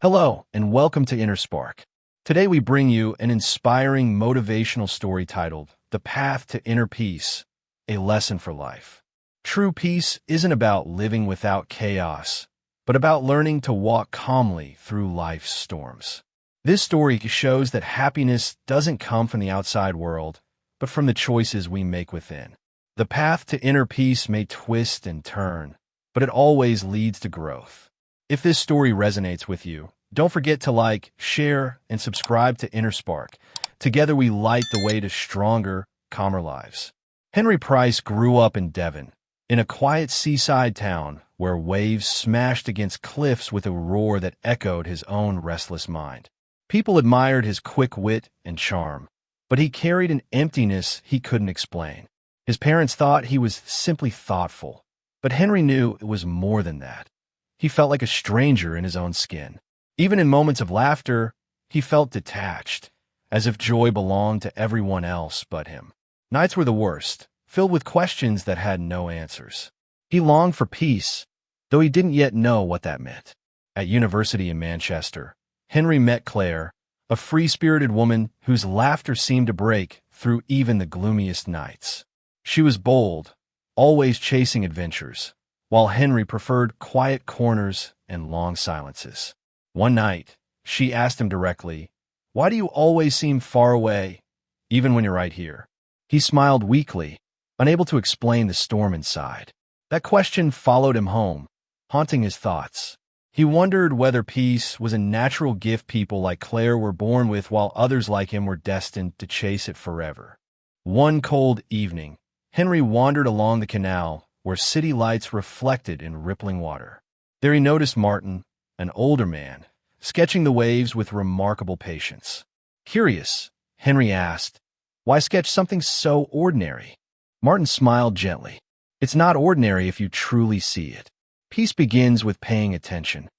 Hello, and welcome to Inner Spark. Today we bring you an inspiring motivational story titled, The Path to Inner Peace, A Lesson for Life. True peace isn't about living without chaos, but about learning to walk calmly through life's storms. This story shows that happiness doesn't come from the outside world, but from the choices we make within. The path to inner peace may twist and turn, but it always leads to growth. If this story resonates with you, don't forget to like, share, and subscribe to Inner Spark. Together we light the way to stronger, calmer lives. Henry Price grew up in Devon, in a quiet seaside town where waves smashed against cliffs with a roar that echoed his own restless mind. People admired his quick wit and charm, but he carried an emptiness he couldn't explain. His parents thought he was simply thoughtful, but Henry knew it was more than that. He felt like a stranger in his own skin. Even in moments of laughter, he felt detached, as if joy belonged to everyone else but him. Nights were the worst, filled with questions that had no answers. He longed for peace, though he didn't yet know what that meant. At university in Manchester, Henry met Claire, a free-spirited woman whose laughter seemed to break through even the gloomiest nights. She was bold, always chasing adventures, while Henry preferred quiet corners and long silences. One night, she asked him directly, "Why do you always seem far away, even when you're right here?" He smiled weakly, unable to explain the storm inside. That question followed him home, haunting his thoughts. He wondered whether peace was a natural gift people like Claire were born with, while others like him were destined to chase it forever. One cold evening, Henry wandered along the canal where city lights reflected in rippling water. There he noticed Martin, an older man, sketching the waves with remarkable patience. Curious, Henry asked, "Why sketch something so ordinary?" Martin smiled gently. "It's not ordinary if you truly see it. Peace begins with paying attention."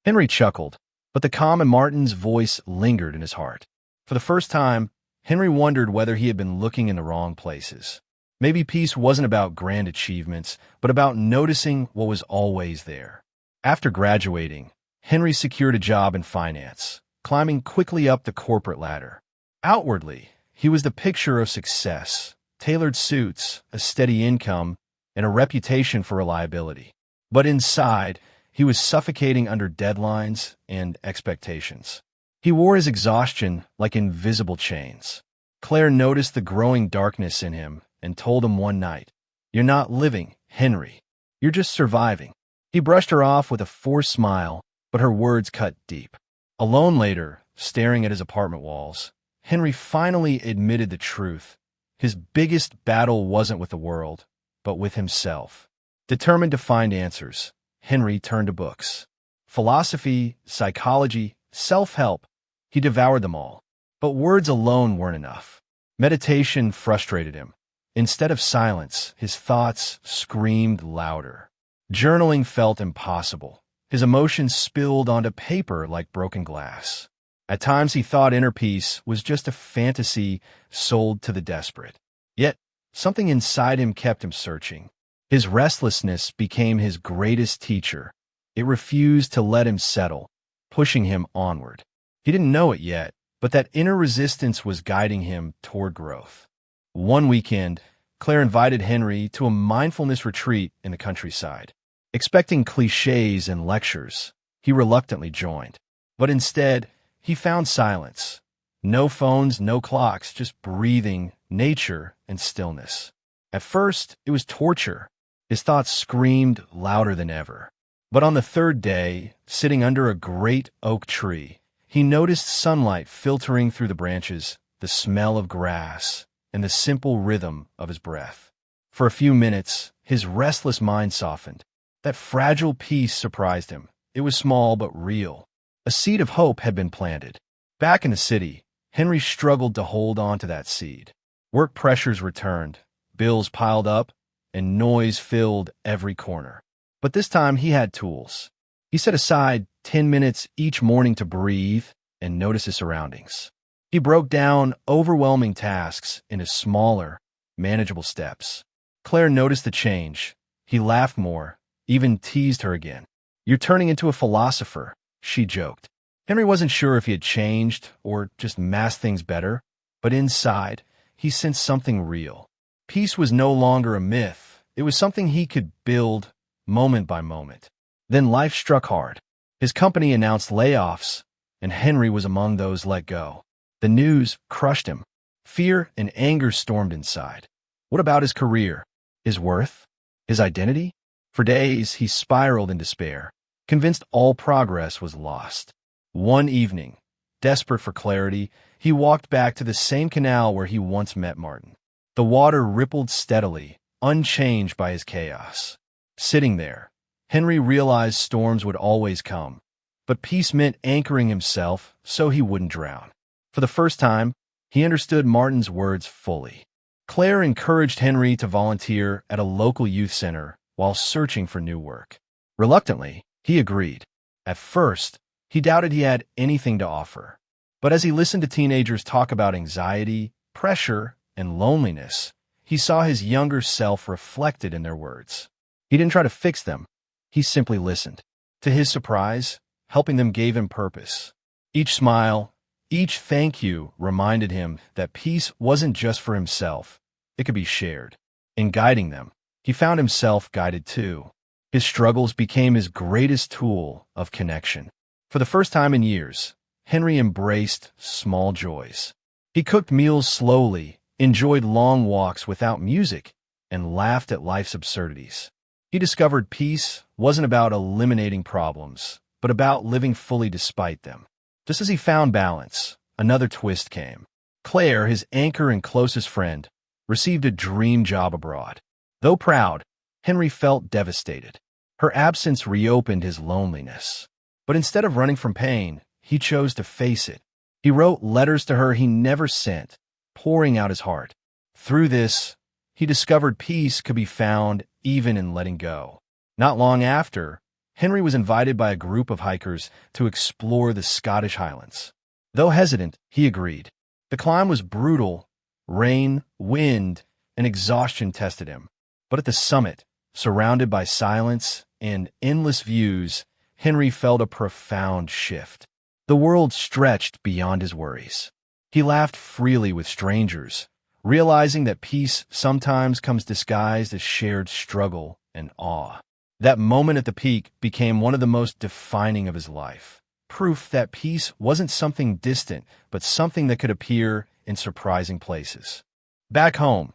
Henry chuckled, but the calm in Martin's voice lingered in his heart. For the first time, Henry wondered whether he had been looking in the wrong places. Maybe peace wasn't about grand achievements, but about noticing what was always there. After graduating, Henry secured a job in finance, climbing quickly up the corporate ladder. Outwardly, he was the picture of success, tailored suits, a steady income, and a reputation for reliability. But inside, he was suffocating under deadlines and expectations. He wore his exhaustion like invisible chains. Claire noticed the growing darkness in him and told him one night, "You're not living, Henry. You're just surviving." He brushed her off with a forced smile, but her words cut deep. Alone later, staring at his apartment walls, Henry finally admitted the truth. His biggest battle wasn't with the world, but with himself. Determined to find answers, Henry turned to books. Philosophy, psychology, self-help, he devoured them all. But words alone weren't enough. Meditation frustrated him. Instead of silence, his thoughts screamed louder. Journaling felt impossible. His emotions spilled onto paper like broken glass. At times he thought inner peace was just a fantasy sold to the desperate. Yet, something inside him kept him searching. His restlessness became his greatest teacher. It refused to let him settle, pushing him onward. He didn't know it yet, but that inner resistance was guiding him toward growth. One weekend, Claire invited Henry to a mindfulness retreat in the countryside. Expecting cliches and lectures, he reluctantly joined. But instead, he found silence. No phones, no clocks, just breathing, nature, and stillness. At first, it was torture. His thoughts screamed louder than ever. But on the third day, sitting under a great oak tree, he noticed sunlight filtering through the branches, the smell of grass, and the simple rhythm of his breath. For a few minutes, his restless mind softened. That fragile peace surprised him. It was small but real. A seed of hope had been planted. Back in the city, Henry struggled to hold on to that seed. Work pressures returned, bills piled up, and noise filled every corner. But this time he had tools. He set aside 10 minutes each morning to breathe and notice his surroundings. He broke down overwhelming tasks into smaller, manageable steps. Claire noticed the change. He laughed more, even teased her again. "You're turning into a philosopher," she joked. Henry wasn't sure if he had changed or just masked things better, but inside, he sensed something real. Peace was no longer a myth. It was something he could build moment by moment. Then life struck hard. His company announced layoffs, and Henry was among those let go. The news crushed him. Fear and anger stormed inside. What about his career? His worth? His identity? For days, he spiraled in despair, convinced all progress was lost. One evening, desperate for clarity, he walked back to the same canal where he once met Martin. The water rippled steadily, unchanged by his chaos. Sitting there, Henry realized storms would always come, but peace meant anchoring himself so he wouldn't drown. For the first time, he understood Martin's words fully. Claire encouraged Henry to volunteer at a local youth center while searching for new work. Reluctantly, he agreed. At first, he doubted he had anything to offer. But as he listened to teenagers talk about anxiety, pressure, and loneliness, he saw his younger self reflected in their words. He didn't try to fix them. He simply listened. To his surprise, helping them gave him purpose. Each smile, each thank you reminded him that peace wasn't just for himself. It could be shared. In guiding them, he found himself guided too. His struggles became his greatest tool of connection. For the first time in years, Henry embraced small joys. He cooked meals slowly, enjoyed long walks without music, and laughed at life's absurdities. He discovered peace wasn't about eliminating problems, but about living fully despite them. Just as he found balance, another twist came. Claire, his anchor and closest friend, received a dream job abroad. Though proud, Henry felt devastated. Her absence reopened his loneliness. But instead of running from pain, he chose to face it. He wrote letters to her he never sent, pouring out his heart. Through this, he discovered peace could be found even in letting go. Not long after, Henry was invited by a group of hikers to explore the Scottish Highlands. Though hesitant, he agreed. The climb was brutal. Rain, wind, and exhaustion tested him. But at the summit, surrounded by silence and endless views, Henry felt a profound shift. The world stretched beyond his worries. He laughed freely with strangers, realizing that peace sometimes comes disguised as shared struggle and awe. That moment at the peak became one of the most defining of his life. Proof that peace wasn't something distant, but something that could appear in surprising places. Back home,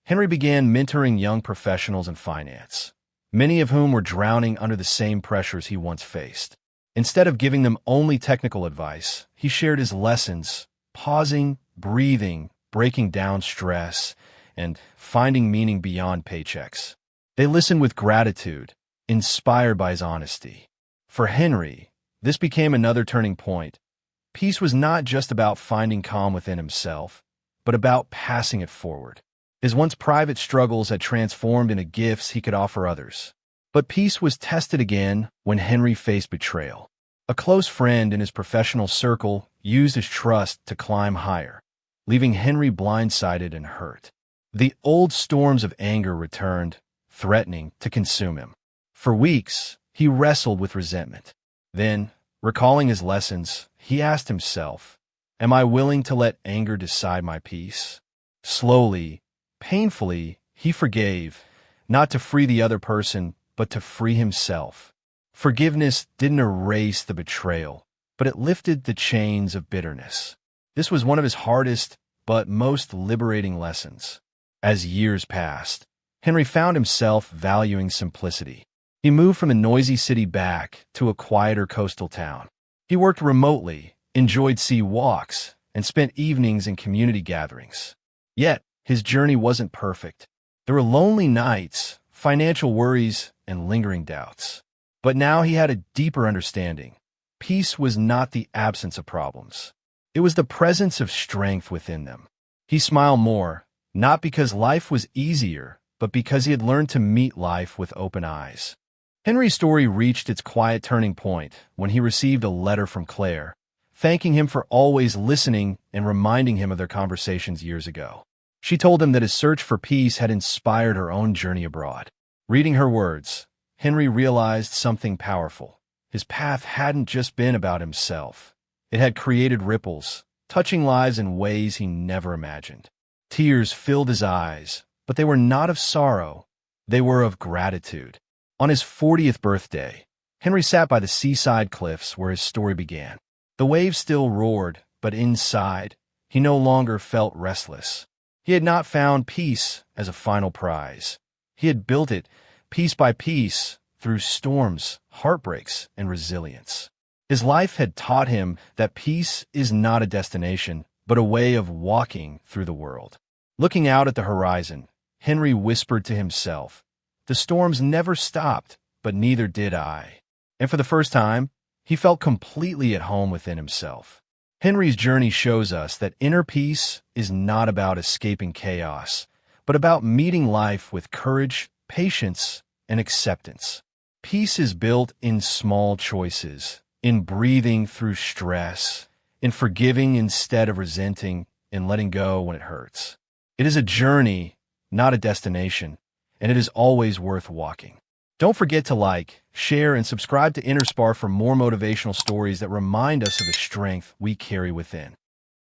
Henry began mentoring young professionals in finance, many of whom were drowning under the same pressures he once faced. Instead of giving them only technical advice, he shared his lessons, pausing, breathing, breaking down stress, and finding meaning beyond paychecks. They listened with gratitude, inspired by his honesty. For Henry, this became another turning point. Peace was not just about finding calm within himself, but about passing it forward. His once private struggles had transformed into gifts he could offer others. But peace was tested again when Henry faced betrayal. A close friend in his professional circle used his trust to climb higher, leaving Henry blindsided and hurt. The old storms of anger returned, threatening to consume him. For weeks, he wrestled with resentment. Then, recalling his lessons, he asked himself, "Am I willing to let anger decide my peace?" Slowly, painfully, he forgave, not to free the other person, but to free himself. Forgiveness didn't erase the betrayal, but it lifted the chains of bitterness. This was one of his hardest, but most liberating lessons. As years passed, Henry found himself valuing simplicity. He moved from a noisy city back to a quieter coastal town. He worked remotely, enjoyed sea walks, and spent evenings in community gatherings. Yet, his journey wasn't perfect. There were lonely nights, financial worries, and lingering doubts. But now he had a deeper understanding. Peace was not the absence of problems. It was the presence of strength within them. He smiled more, not because life was easier, but because he had learned to meet life with open eyes. Henry's story reached its quiet turning point when he received a letter from Claire, thanking him for always listening and reminding him of their conversations years ago. She told him that his search for peace had inspired her own journey abroad. Reading her words, Henry realized something powerful. His path hadn't just been about himself. It had created ripples, touching lives in ways he never imagined. Tears filled his eyes, but they were not of sorrow. They were of gratitude. On his 40th birthday, Henry sat by the seaside cliffs where his story began. The waves still roared, but inside, he no longer felt restless. He had not found peace as a final prize. He had built it, piece by piece, through storms, heartbreaks, and resilience. His life had taught him that peace is not a destination, but a way of walking through the world. Looking out at the horizon, Henry whispered to himself, "The storms never stopped, but neither did I." And for the first time, he felt completely at home within himself. Henry's journey shows us that inner peace is not about escaping chaos, but about meeting life with courage, patience, and acceptance. Peace is built in small choices, in breathing through stress, in forgiving instead of resenting, in letting go when it hurts. It is a journey, not a destination, and it is always worth walking. Don't forget to like, share, and subscribe to InnerSpark for more motivational stories that remind us of the strength we carry within.